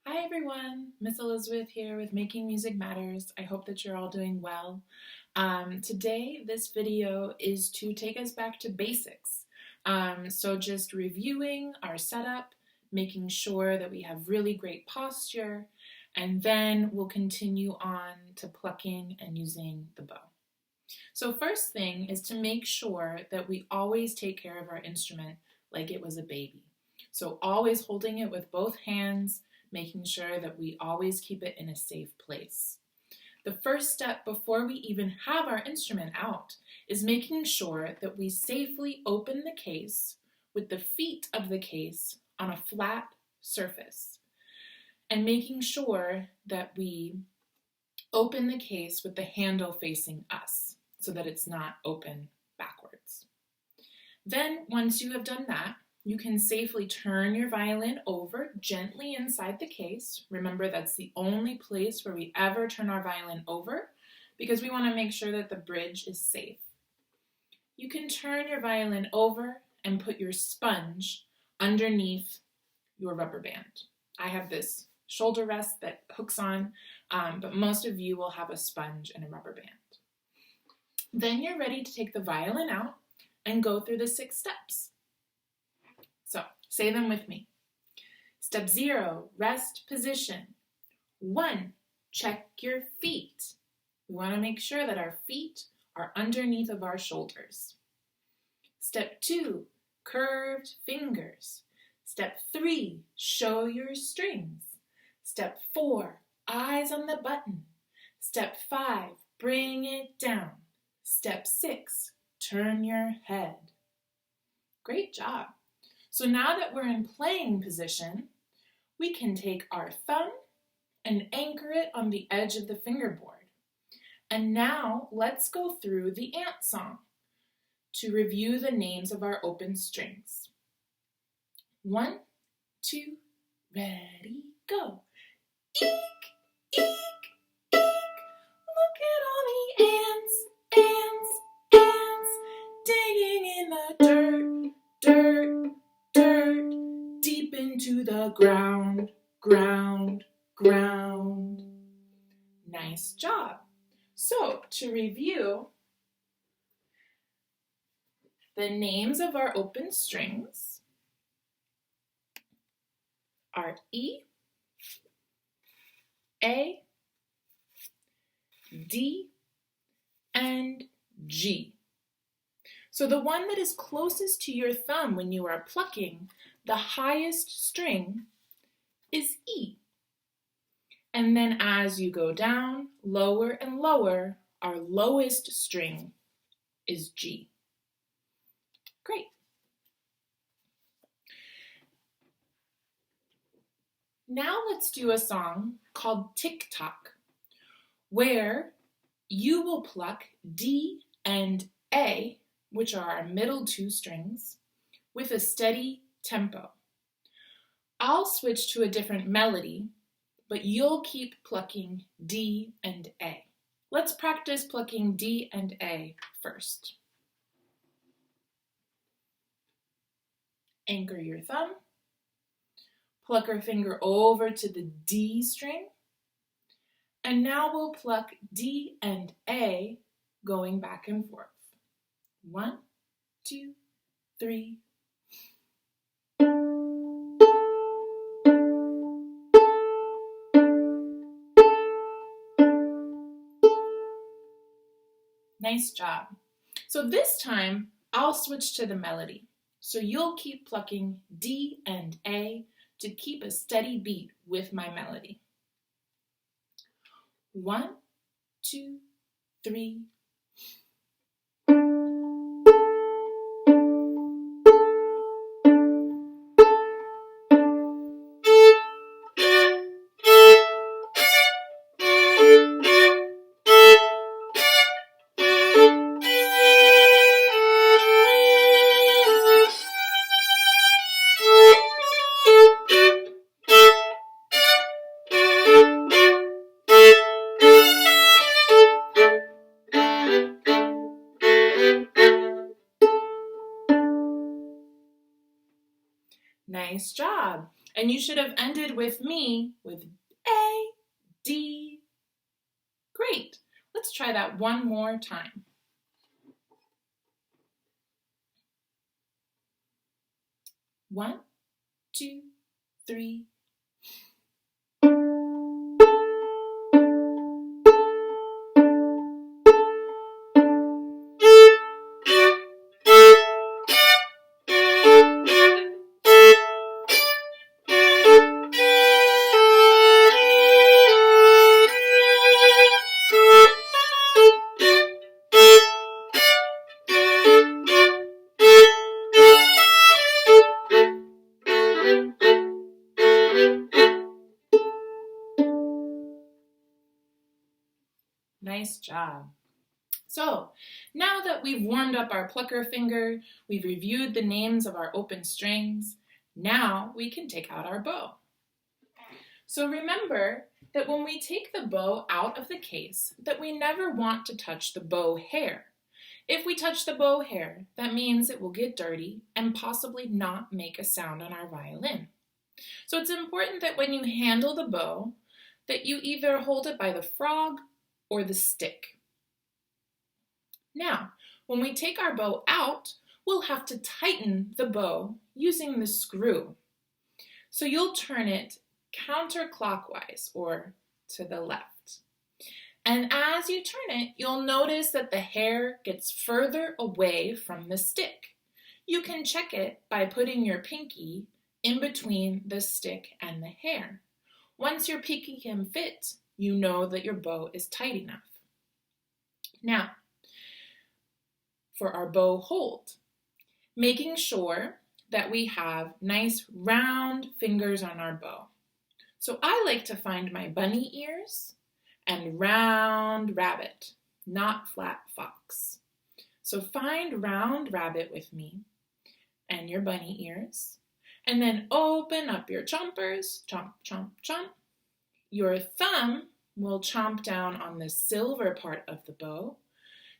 Hi everyone, Miss Elizabeth here with Making Music Matters. I hope that you're all doing well. Today, this video is to take us back to basics. So just reviewing our setup, making sure that we have really great posture, and then we'll continue on to plucking and using the bow. So first thing is to make sure that we always take care of our instrument like it was a baby. So always holding it with both hands, making sure that we always keep it in a safe place. The first step before we even have our instrument out is making sure that we safely open the case with the feet of the case on a flat surface, and making sure that we open the case with the handle facing us so that it's not open backwards. Then once you have done that, you can safely turn your violin over gently inside the case. Remember, that's the only place where we ever turn our violin over because we want to make sure that the bridge is safe. You can turn your violin over and put your sponge underneath your rubber band. I have this shoulder rest that hooks on, but most of you will have a sponge and a rubber band. Then you're ready to take the violin out and go through the 6 steps. So, say them with me. Step 0, rest position. 1, check your feet. We want to make sure that our feet are underneath of our shoulders. Step 2, curved fingers. Step 3, show your strings. Step 4, eyes on the button. Step 5, bring it down. Step 6, turn your head. Great job. So now that we're in playing position, we can take our thumb and anchor it on the edge of the fingerboard. And now let's go through the ant song to review the names of our open strings. 1, 2, ready, go. Eek, eek, eek. Look at all the ants, digging in the dirt, deep into the ground. Nice job. So, to review, the names of our open strings are E, A, D, and G. So the one that is closest to your thumb when you are plucking, the highest string, is E. And then as you go down, lower and lower, our lowest string is G. Great. Now let's do a song called Tick Tock, where you will pluck D and A, which are our middle 2 strings, with a steady tempo. I'll switch to a different melody, but you'll keep plucking D and A. Let's practice plucking D and A first. Anchor your thumb, pluck our finger over to the D string, and now we'll pluck D and A going back and forth. 1, 2, 3. Nice job. So this time, I'll switch to the melody. So you'll keep plucking D and A to keep a steady beat with my melody. 1, 2, 3. Nice job. And you should have ended with me with A, D. Great. Let's try that one more time. One, two, three. Nice job. So now that we've warmed up our plucker finger, we've reviewed the names of our open strings, now we can take out our bow. So remember that when we take the bow out of the case, that we never want to touch the bow hair. If we touch the bow hair, that means it will get dirty and possibly not make a sound on our violin. So it's important that when you handle the bow, that you either hold it by the frog or the stick. Now, when we take our bow out, we'll have to tighten the bow using the screw. So you'll turn it counterclockwise or to the left. And as you turn it, you'll notice that the hair gets further away from the stick. You can check it by putting your pinky in between the stick and the hair. Once your pinky can fit, you know that your bow is tight enough. Now, for our bow hold, making sure that we have nice round fingers on our bow. So I like to find my bunny ears and round rabbit, not flat fox. So find round rabbit with me and your bunny ears, and then open up your chompers, chomp, chomp, chomp. Your thumb will chomp down on the silver part of the bow.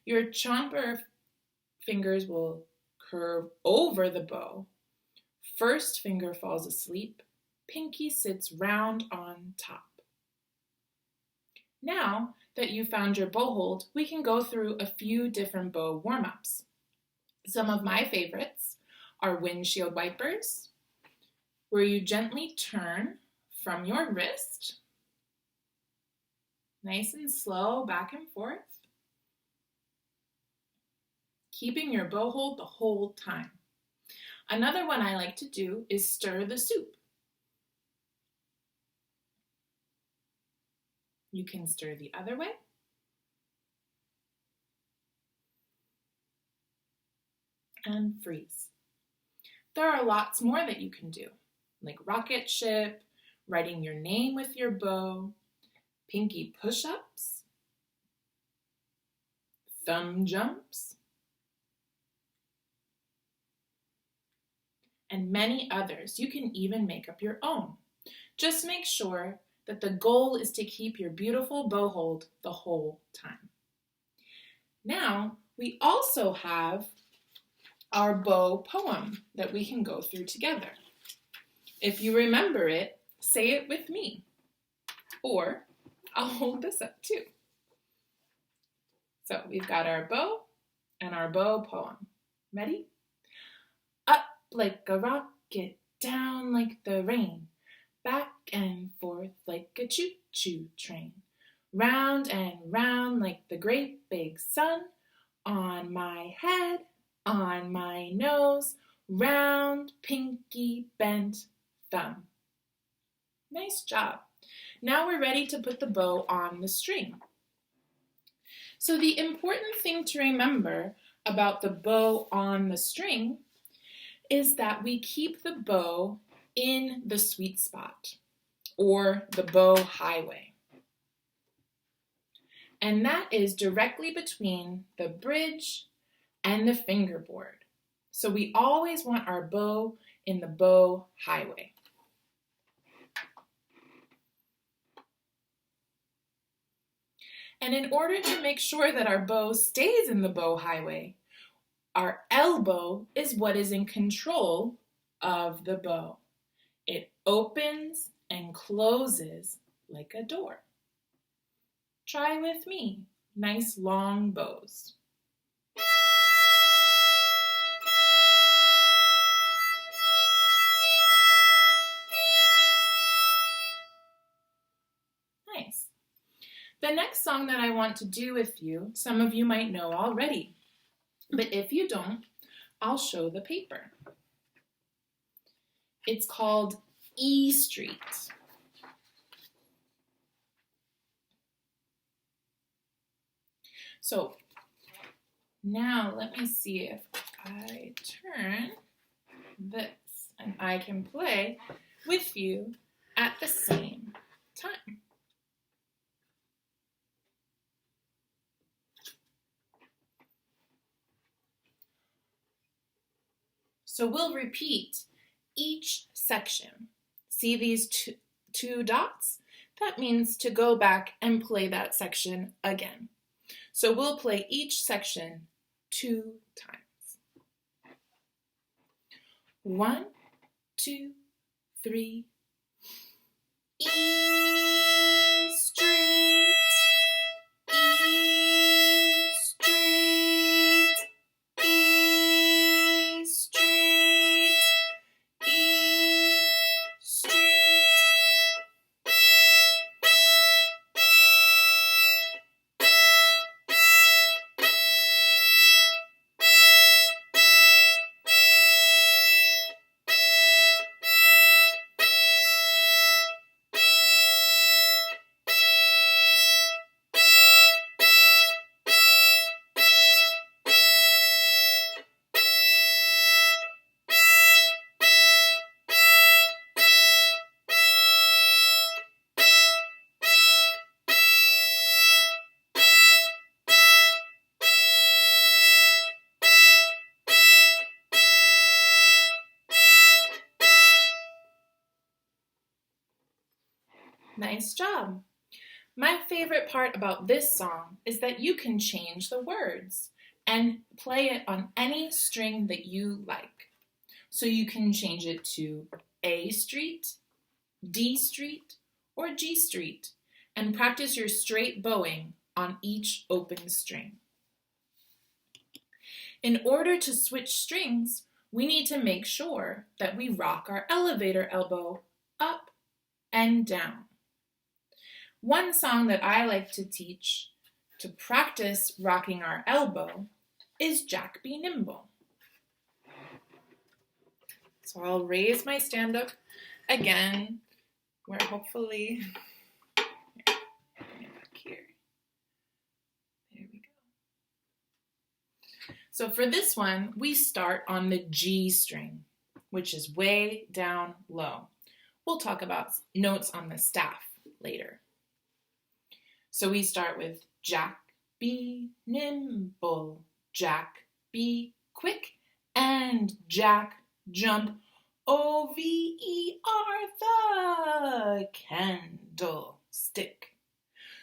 Your chomper fingers will curve over the bow. First finger falls asleep. Pinky sits round on top. Now that you found your bow hold, we can go through a few different bow warm-ups. Some of my favorites are windshield wipers, where you gently turn from your wrist, nice and slow, back and forth, keeping your bow hold the whole time. Another one I like to do is stir the soup. You can stir the other way. And freeze. There are lots more that you can do, like rocket ship, writing your name with your bow, pinky push-ups, thumb jumps, and many others. You can even make up your own. Just make sure that the goal is to keep your beautiful bow hold the whole time. Now, we also have our bow poem that we can go through together. If you remember it, say it with me, or I'll hold this up too. So we've got our bow and our bow poem. Ready? Up like a rocket, down like the rain, back and forth like a choo-choo train, round and round like the great big sun, on my head, on my nose, round, pinky, bent, thumb. Nice job. Now we're ready to put the bow on the string. So the important thing to remember about the bow on the string is that we keep the bow in the sweet spot, or the bow highway. And that is directly between the bridge and the fingerboard. So we always want our bow in the bow highway. And in order to make sure that our bow stays in the bow highway, our elbow is what is in control of the bow. It opens and closes like a door. Try with me. Nice long bows. Nice. The next song that I want to do with you, some of you might know already, but if you don't, I'll show the paper. It's called E Street. So now let me see if I turn this and I can play with you at the same time. So we'll repeat each section. See these two dots? That means to go back and play that section again. So we'll play each section 2 times. 1, 2, 3. E Street, E Street, E Street, E Street. Nice job. My favorite part about this song is that you can change the words and play it on any string that you like. So you can change it to A Street, D Street, or G Street, and practice your straight bowing on each open string. In order to switch strings, we need to make sure that we rock our elevator elbow up and down. One song that I like to teach to practice rocking our elbow is Jack Be Nimble. So I'll raise my stand up again, where hopefully, bring it back here. There we go. So for this one, we start on the G string, which is way down low. We'll talk about notes on the staff later. So we start with Jack be nimble, Jack be quick, and Jack jump O-V-E-R, the candlestick.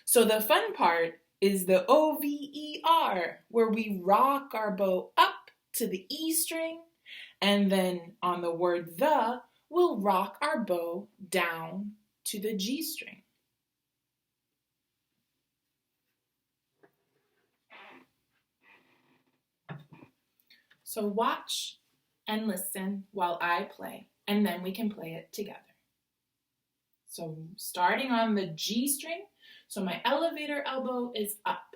So the fun part is the O-V-E-R, where we rock our bow up to the E string, and then on the word the, we'll rock our bow down to the G string. So watch and listen while I play, and then we can play it together. So starting on the G string, so my elevator elbow is up.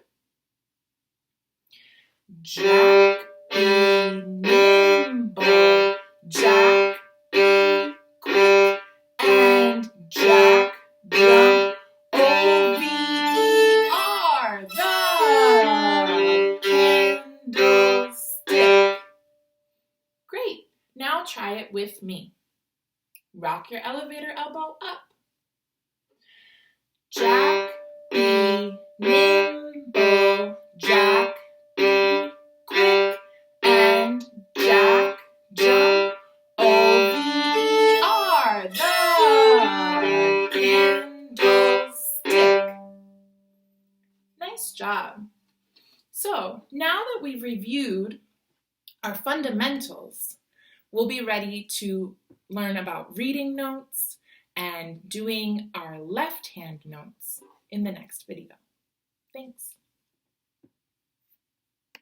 Jack be nimble, Jack be quick, and Jack jump O-V-E-R, the candlestick. Great, now try it with me. Rock your elevator elbow up. Jack be nimble, Jack be quick, and Jack jump O-V-E-R, the candlestick. Nice job. So now that we've reviewed our fundamentals, we'll be ready to learn about reading notes and doing our left hand notes in the next video. Thanks.